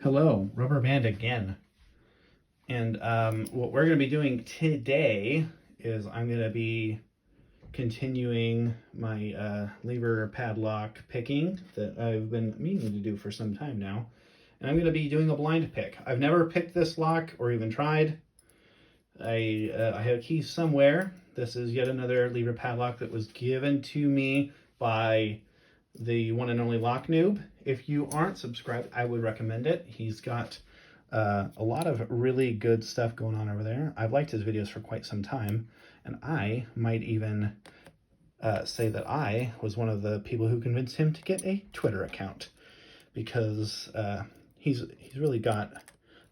Hello, rubber band again. And what we're going to be doing today is I'm going to be continuing my lever padlock picking that I've been meaning to do for some time now. And I'm going to be doing a blind pick. I've never picked this lock or even tried. I have a key somewhere. This is yet another lever padlock that was given to me by the one and only Lock Noob. If you aren't subscribed, I would recommend it. He's got a lot of really good stuff going on over there. I've liked his videos for quite some time, and I might even say that I was one of the people who convinced him to get a Twitter account, because he's really got a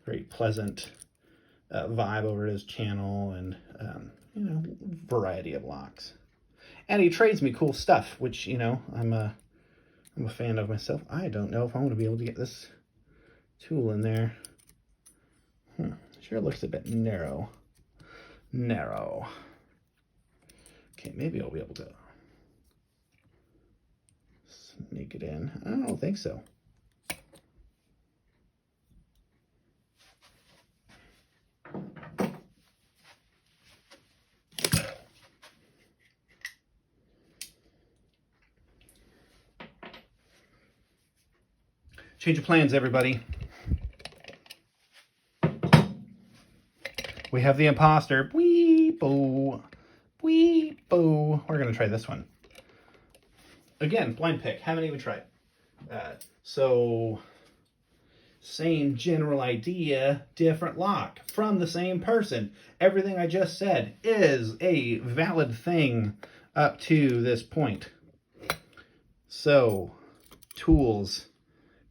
very pleasant vibe over his channel, and variety of locks. And he trades me cool stuff, which I'm a fan of myself. I don't know if I'm going to be able to get this tool in there. Sure looks a bit narrow. Okay, maybe I'll be able to sneak it in. I don't think so. Change of plans, everybody. We have the imposter. Weep-boo. Weep-boo. We're going to try this one. Again, blind pick. Haven't even tried. So, same general idea, different lock from the same person. Everything I just said is a valid thing up to this point. So, tools.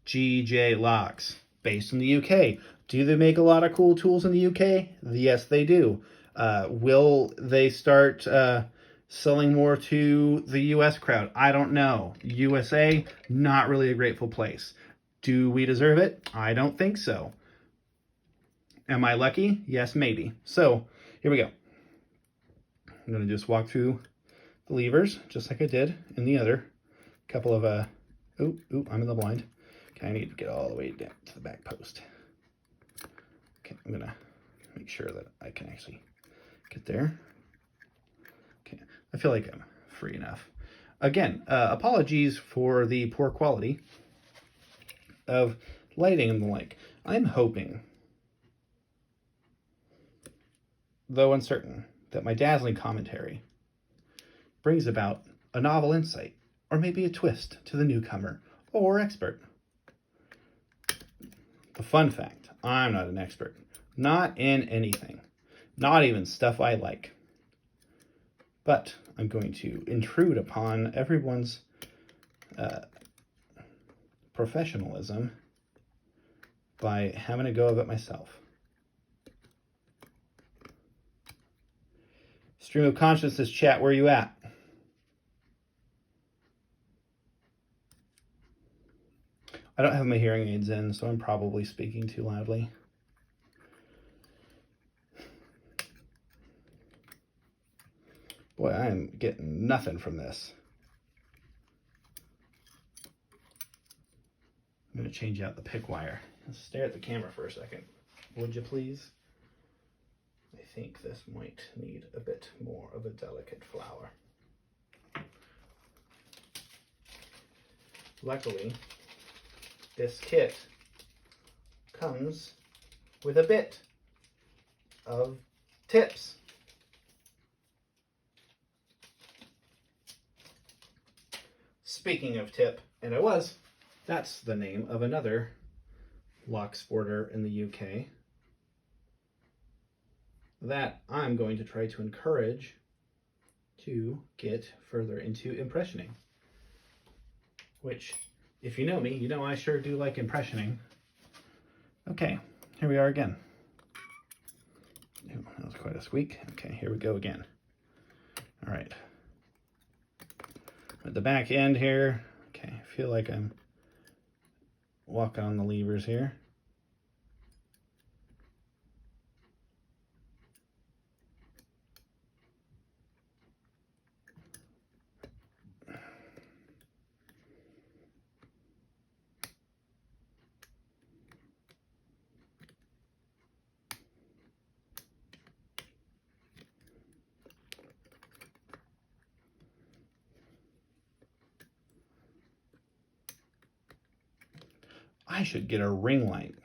GJ Locks, based in the UK. Do they make a lot of cool tools in the UK? Yes, they do. Will they start selling more to the US crowd? I don't know. USA, not really a grateful place. Do we deserve it? I don't think so. Am I lucky? Yes, maybe. So, here we go. I'm going to just walk through the levers, just like I did in the other couple of, I'm in the blind. I need to get all the way down to the back post. Okay, I'm gonna make sure that I can actually get there. Okay, I feel like I'm free enough. Again, apologies for the poor quality of lighting and the like. I'm hoping, though uncertain, that my dazzling commentary brings about a novel insight, or maybe a twist to the newcomer or expert. The fun fact, I'm not an expert. Not in anything. Not even stuff I like. But I'm going to intrude upon everyone's professionalism by having a go of it myself. Stream of consciousness chat, where are you at? I don't have my hearing aids in, so I'm probably speaking too loudly. Boy, I am getting nothing from this. I'm going to change out the pick wire. Let's stare at the camera for a second, would you please? I think this might need a bit more of a delicate flower. Luckily, this kit comes with a bit of tips. Speaking of tip, and that's the name of another lock sporter in the UK that I'm going to try to encourage to get further into impressioning, which, if you know me, you know I sure do like impressioning. Okay, here we are again. Ooh, that was quite a squeak. Okay, here we go again. All right. At the back end here, okay, I feel like I'm walking on the levers here. I should get a ring light.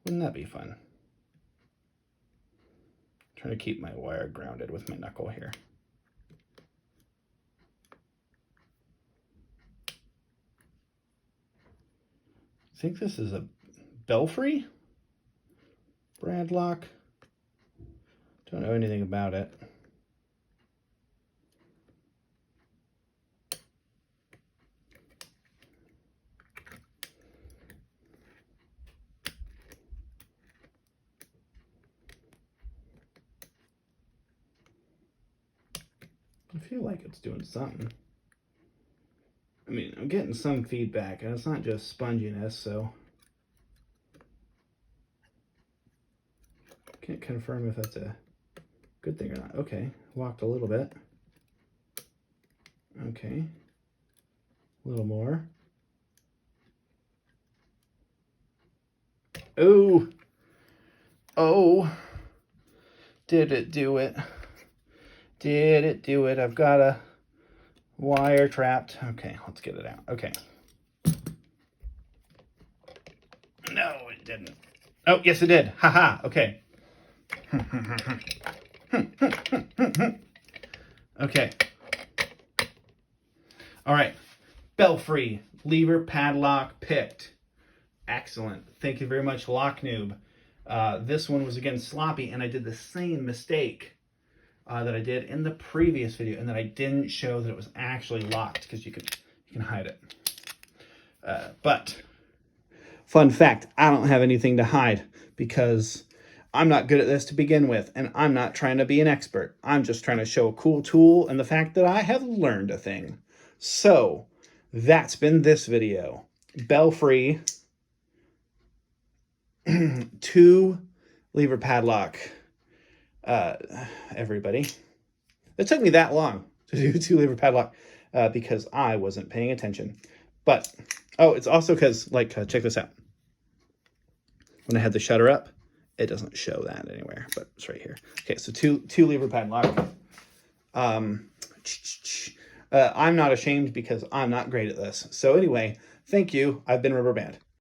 Wouldn't that be fun? Trying to keep my wire grounded with my knuckle here. I think this is a belfry brand lock. Don't know anything about it. I feel like it's doing something. I mean, I'm getting some feedback, and it's not just sponginess, so can't confirm if that's a good thing or not. Okay, locked a little bit. Okay, a little more. Oh, oh, did it do it? Did it do it? I've got a wire trapped. Okay, let's get it out. Okay. No, it didn't. Oh, yes, it did. Haha, okay. Okay. All right. Belfry, lever padlock picked. Excellent. Thank you very much, Lock Noob. This one was again sloppy, and I did the same mistake that I did in the previous video, and that I didn't show that it was actually locked, because you can hide it. But fun fact, I don't have anything to hide because I'm not good at this to begin with, and I'm not trying to be an expert. I'm just trying to show a cool tool and the fact that I have learned a thing. So that's been this video. Belfry 2 lever padlock. Everybody. It took me that long to do 2 lever padlock because I wasn't paying attention. But, oh, it's also because, like, check this out. When I had the shutter up, it doesn't show that anywhere, but it's right here. Okay, so two lever padlock. I'm not ashamed because I'm not great at this. So anyway, thank you. I've been Rubber Band.